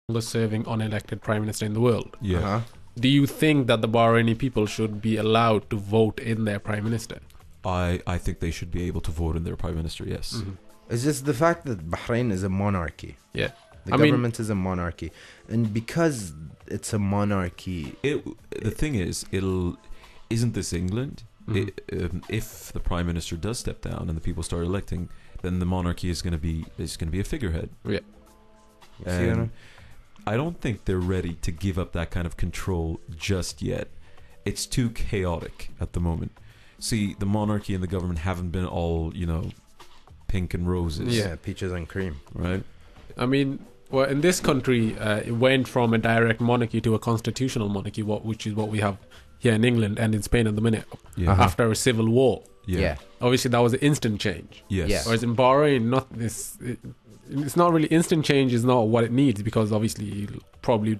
longest serving unelected prime minister in the world. Yeah. Uh-huh. Do you think that the Bahraini people should be allowed to vote in their prime minister? I think they should be able to vote in their prime minister, yes. Mm-hmm. It's just the fact that Bahrain is a monarchy. Yeah. The government is a monarchy. And because it's a monarchy... The thing is, isn't this England? Mm-hmm. If the prime minister does step down and the people start electing, then the monarchy is going to be a figurehead. Yeah. And I don't think they're ready to give up that kind of control just yet. It's too chaotic at the moment. See, the monarchy and the government haven't been all, pink and roses. Yeah, peaches and cream. Right? I mean, well, in this country, it went from a direct monarchy to a constitutional monarchy, which is what we have here in England and in Spain at the minute, Yeah. after a civil war. Yeah. Obviously, that was an instant change. Yes. Yeah. Whereas in Bahrain, it's not really instant change is not what it needs, because obviously it'll probably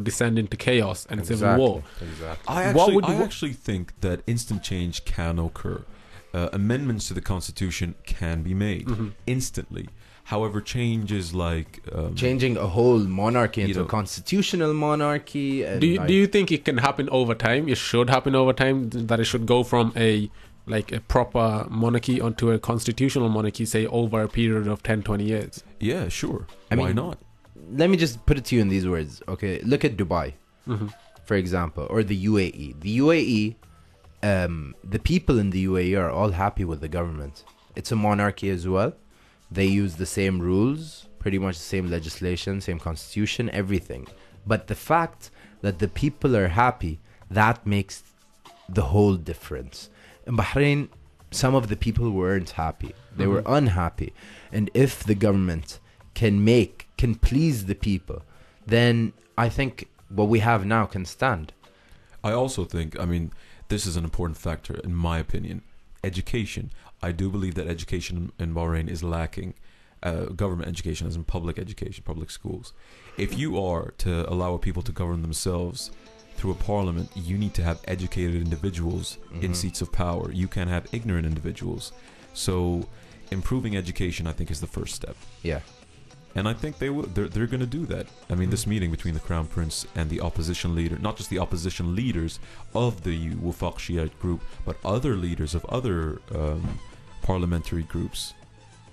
descend into chaos and civil war. Exactly. I actually think that instant change can occur. Amendments to the constitution can be made instantly. However, changes like changing a whole monarchy into a constitutional monarchy. And do you think it can happen over time? It should happen over time. That it should go from a proper monarchy onto a constitutional monarchy, say over a period of 10-20 years. Yeah, sure. I Why mean, not? Let me just put it to you in these words. Okay, look at Dubai, for example, or the UAE. The UAE, the people in the UAE are all happy with the government. It's a monarchy as well. They use the same rules, pretty much the same legislation, same constitution, everything. But the fact that the people are happy, that makes the whole difference. In Bahrain, some of the people weren't happy. They were unhappy. And if the government can please the people, then I think what we have now can stand. I also think, this is an important factor in my opinion. Education. I do believe that education in Bahrain is lacking. Government education, as in public education, public schools. If you are to allow people to govern themselves through a parliament, you need to have educated individuals in seats of power. You can't have ignorant individuals. So improving education, I think, is the first step. Yeah. And I think they're going to do that. This meeting between the Crown Prince and the opposition leader, not just the opposition leaders of the Wufaq Shiite group, but other leaders of other parliamentary groups.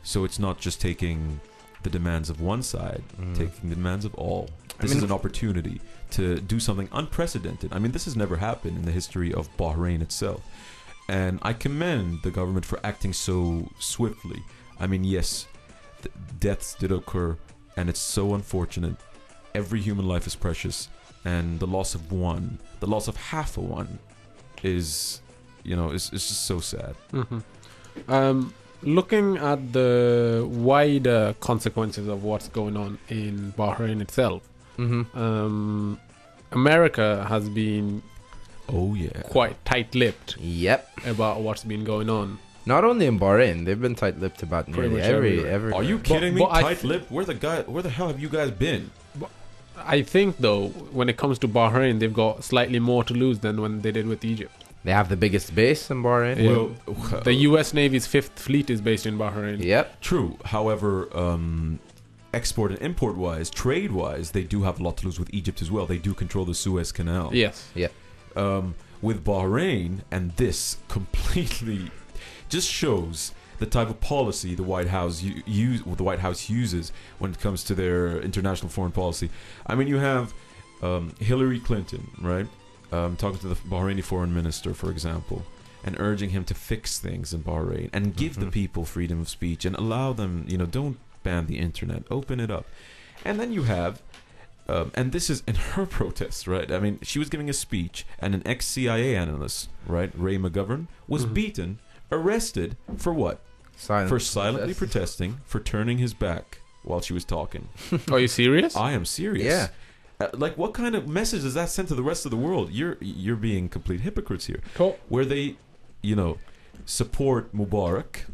So it's not just taking the demands of one side, taking the demands of all. This is an opportunity to do something unprecedented. This has never happened in the history of Bahrain itself. And I commend the government for acting so swiftly. Yes, deaths did occur, and it's so unfortunate. Every human life is precious, and the loss of one, the loss of half of one, is just so sad. Looking at the wider consequences of what's going on in Bahrain itself, America has been quite tight-lipped about what's been going on. Not only in Bahrain, they've been tight-lipped about nearly every. Are you kidding me? Tight-lipped? Where the hell have you guys been? I think, though, when it comes to Bahrain, they've got slightly more to lose than when they did with Egypt. They have the biggest base in Bahrain. Well, the U.S. Navy's 5th Fleet is based in Bahrain. Yep. True. However, export and import-wise, trade-wise, they do have a lot to lose with Egypt as well. They do control the Suez Canal. Yes. Yeah. With Bahrain, and this completely just shows the type of policy the White House uses when it comes to their international foreign policy. You have Hillary Clinton, right? Talking to the Bahraini foreign minister, for example, and urging him to fix things in Bahrain and give the people freedom of speech and allow them, don't ban the internet, open it up. And then you have, and this is in her protest, right? She was giving a speech, and an ex-CIA analyst, right, Ray McGovern, was beaten, arrested for what? For silently protesting, for turning his back while she was talking. Are you serious? I am serious. Yeah. What kind of message does that send to the rest of the world? You're being complete hypocrites here. Cool. Where they, support Mubarak,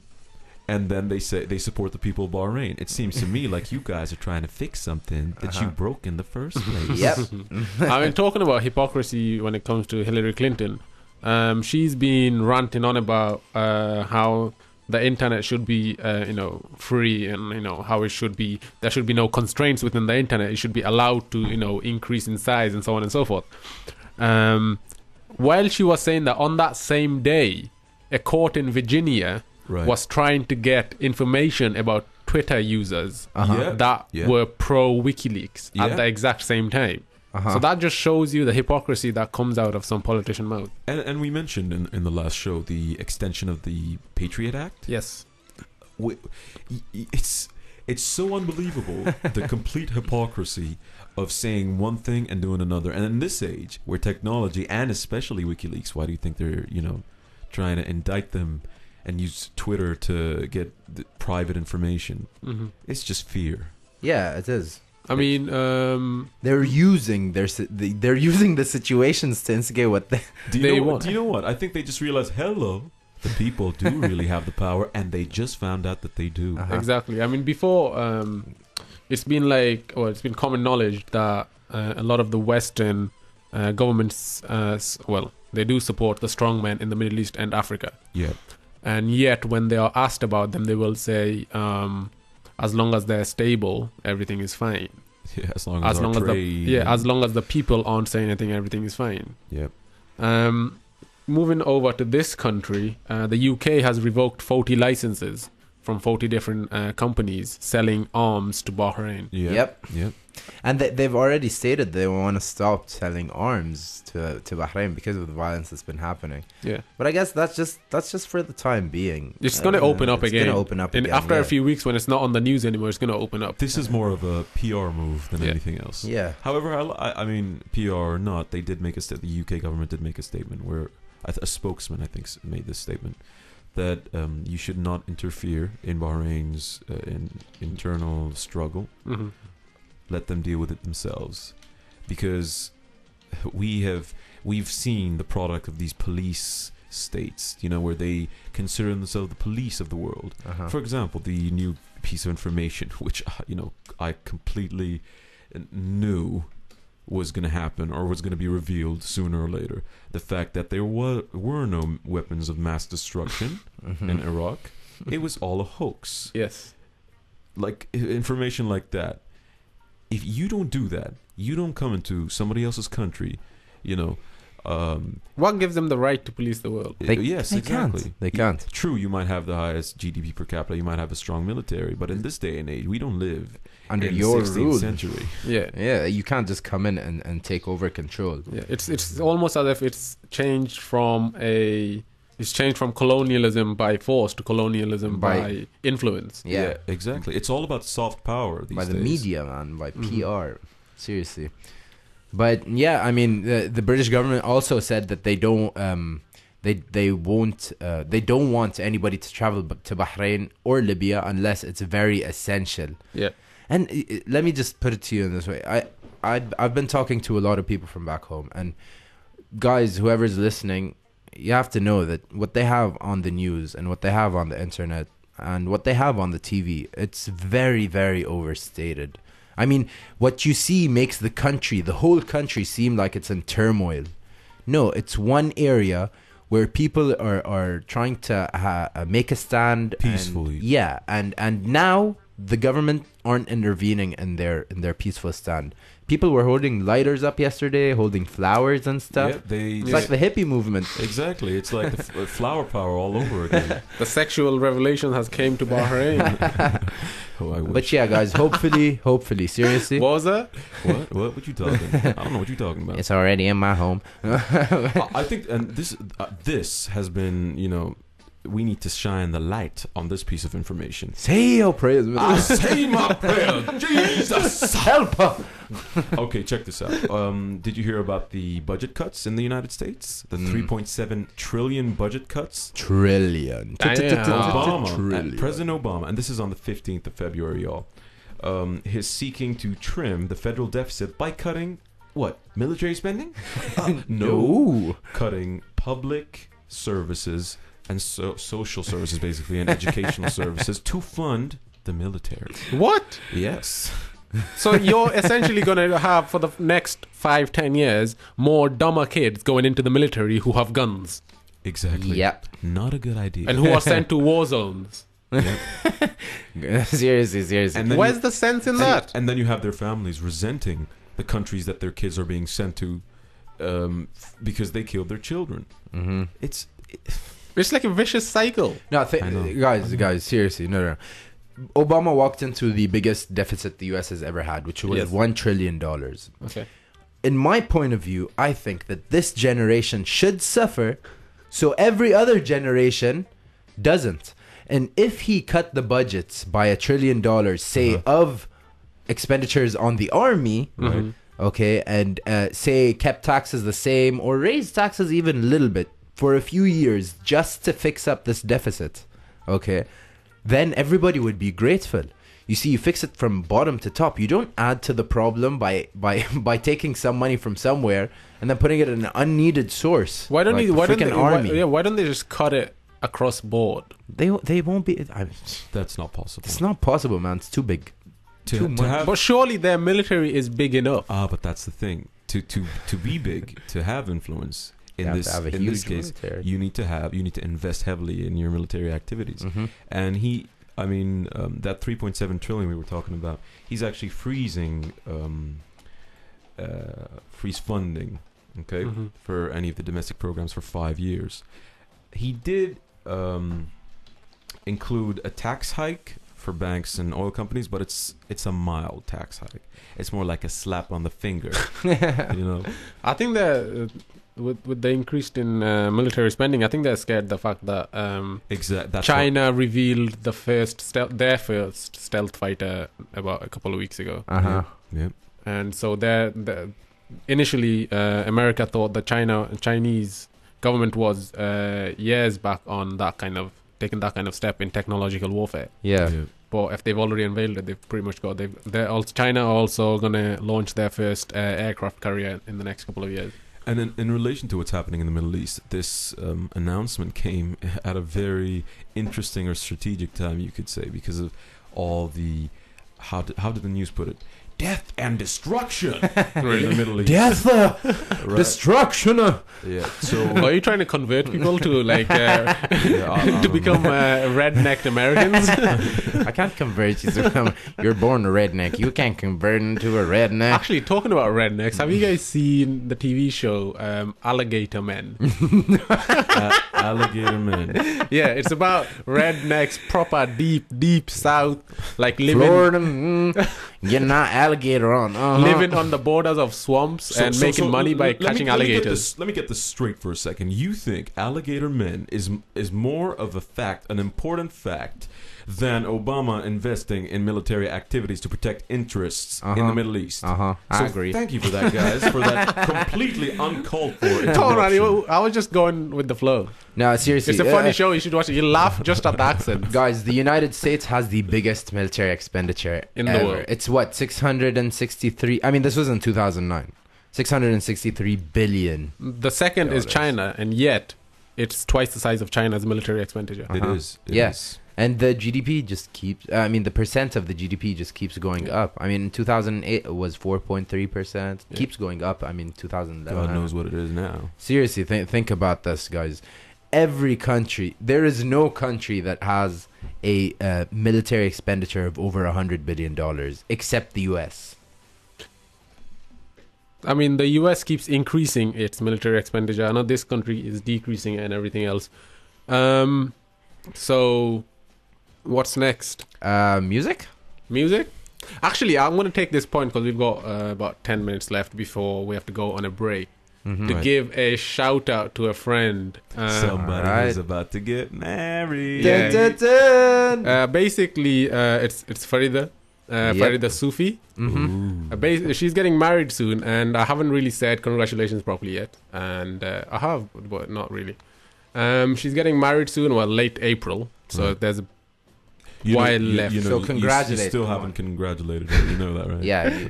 and then they say they support the people of Bahrain. It seems to me like you guys are trying to fix something that you broke in the first place. Yep. Talking about hypocrisy when it comes to Hillary Clinton, she's been ranting on about how the internet should be, free, and how it should be. There should be no constraints within the internet. It should be allowed to, increase in size and so on and so forth. While she was saying that, on that same day, a court in Virginia was trying to get information about Twitter users that were pro WikiLeaks at the exact same time. So that just shows you the hypocrisy that comes out of some politician mouth. And we mentioned in the last show the extension of the Patriot Act. Yes. It's so unbelievable, the complete hypocrisy of saying one thing and doing another. And in this age, where technology, and especially WikiLeaks, why do you think they're, trying to indict them and use Twitter to get private information? It's just fear. Yeah, it is. I mean, they're using the situations to instigate what they want. Do you know what? I think they just realized, hello, the people do really have the power, and they just found out that they do. Exactly. I mean, before, it's been common knowledge that a lot of the Western governments, they do support the strongmen in the Middle East and Africa. Yeah. And yet, when they are asked about them, they will say, as long as they're stable, everything is fine. Yeah, as long as the people aren't saying anything, everything is fine. Yeah. Moving over to this country, the UK has revoked 40 licenses from 40 different companies selling arms to Bahrain. Yeah. Yep. And they've already stated they want to stop selling arms to Bahrain because of the violence that's been happening. Yeah. But I guess that's just for the time being. It's going to open up again. After a few weeks, when it's not on the news anymore, it's going to open up. This is more of a PR move than anything else. Yeah. However, I mean, PR or not, they did make the UK government did make a statement where a spokesman, I think, made this statement that you should not interfere in Bahrain's internal struggle. Let them deal with it themselves, because we've seen the product of these police states, where they consider themselves the police of the world. For example, the new piece of information, which I completely knew was going to happen or was going to be revealed sooner or later. The fact that there were no weapons of mass destruction in Iraq. It was all a hoax. Yes. Like information like that. If you don't do that, you don't come into somebody else's country, what gives them the right to police the world? Yes, exactly. They can't. True, you might have the highest GDP per capita, you might have a strong military, but in this day and age, we don't live under in your the 16th rule. century. Yeah, you can't just come in and take over control. Yeah, it's almost as if it's changed from colonialism by force to colonialism by influence. Yeah, exactly. It's all about soft power these days. By the media, man, by PR. Seriously. But yeah, I mean, the British government also said that they don't want anybody to travel to Bahrain or Libya unless it's very essential. Yeah. And let me just put it to you in this way. I've been talking to a lot of people from back home, and guys, whoever's listening, you have to know that what they have on the news and what they have on the internet and what they have on the TV, it's very, very overstated. I mean, what you see makes the whole country seem like it's in turmoil. No, it's one area where people are trying to make a stand peacefully. And now the government aren't intervening in their peaceful stand. People were holding lighters up yesterday, holding flowers and stuff. Yeah, it's like the hippie movement. Exactly. It's like the flower power all over again. The sexual revelation has came to Bahrain. I wish. But yeah, guys, hopefully, seriously. What was that? What you talking? I don't know what you're talking about. It's already in my home. I think, and this has been, we need to shine the light on this piece of information. Say your prayers. I say my prayer. Jesus, help us. Okay, check this out. Did you hear about the budget cuts in the United States? The 3.7 trillion budget cuts? Trillion. President Obama, and this is on the 15th of February, y'all, is seeking to trim the federal deficit by cutting, what, military spending? No. Cutting public services and social services, basically, and educational services to fund the military. What? Yes. So you're essentially going to have, for the next 5-10 years, more dumber kids going into the military who have guns. Exactly. Yep. Not a good idea. And who are sent to war zones. Seriously. And then Where's the sense in that? And then you have their families resenting the countries that their kids are being sent to because they killed their children. Mm-hmm. It's like a vicious cycle. No, guys, seriously, no. Obama walked into the biggest deficit the U.S. has ever had, which was $1 trillion. Okay. In my point of view, I think that this generation should suffer so every other generation doesn't. And if he cut the budgets by $1 trillion, say, of expenditures on the army, okay, and say kept taxes the same or raised taxes even a little bit for a few years just to fix up this deficit, okay, then everybody would be grateful. You see, you fix it from bottom to top. You don't add to the problem by taking some money from somewhere and then putting it in an unneeded source. Why don't they just cut it across board? They won't be. That's not possible. It's not possible, man. It's too big. Too much. But surely their military is big enough. But that's the thing. To be big, to have influence in this case, military. you need to invest heavily in your military activities. And that 3.7 trillion we were talking about, he's actually freeze funding, okay, for any of the domestic programs for 5 years. He did include a tax hike for banks and oil companies, but it's a mild tax hike. It's more like a slap on the finger. I think that with the increase in military spending, I think they're scared the fact that China revealed their first stealth fighter about a couple of weeks ago. Yeah. And so initially America thought the Chinese government was years back on taking that kind of step in technological warfare. Yeah. But if they've already unveiled it, they've pretty much got. China are also gonna launch their first aircraft carrier in the next couple of years. And in relation to what's happening in the Middle East, this announcement came at a very interesting or strategic time, you could say, because of all the how did the news put it? Death and destruction in the Middle East. Death, destruction. Yeah. So, are you trying to convert people to to become rednecked Americans? I can't convert you. You're born a redneck. You can't convert into a redneck. Actually, talking about rednecks, have you guys seen the TV show Alligator Men? Alligator Men. Yeah, it's about rednecks, proper deep south, like living Florida. You're not alligator on. Living on the borders of swamps and making money by catching alligators. Let me get this straight for a second. You think Alligator Men is more of an important fact than Obama investing in military activities to protect interests in the Middle East? I agree. Thank you for that, guys, for that completely uncalled for interruption. I was just going with the flow. No, seriously. It's a funny show. You should watch it. You laugh just at the accent. Guys, the United States has the biggest military expenditure in the world. It's what, 663? I mean, this was in 2009. 663 billion. The second is China, and yet it's twice the size of China's military expenditure. It is. It is. And the GDP just keeps, the percent of the GDP just keeps going up. I mean, in 2008, it was 4.3%. Keeps going up. I mean, 2011. God knows what it is now. Seriously, think about this, guys. Every country, there is no country that has a military expenditure of over $100 billion, except the U.S. I mean, the U.S. keeps increasing its military expenditure. I know this country is decreasing and everything else. So... what's next? Music? Actually, I'm going to take this point because we've got about 10 minutes left before we have to go on a break. To give a shout out to a friend. Somebody who's about to get married. Dun, dun, dun. Basically, it's Farida. Farida Sufi. She's getting married soon, and I haven't really said congratulations properly yet. And I have, but not really. She's getting married soon, late April. So there's a while left. So congratulate. You still haven't congratulated her. You know that, right?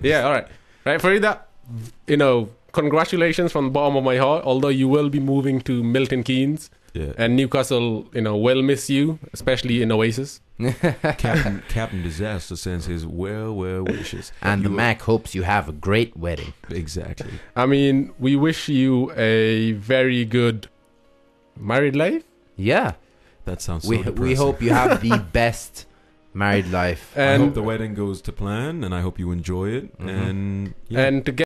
Yeah, all right. Right, Farida, congratulations from the bottom of my heart. Although you will be moving to Milton Keynes. Yeah. And Newcastle, will miss you, especially in Oasis. Captain Disaster sends his well wishes. And the Mac hopes you have a great wedding. Exactly. I mean, we wish you a very good Married life? Yeah. That sounds so We depressing. hope you have the best married life. I hope the wedding goes to plan, and I hope you enjoy it. And and to get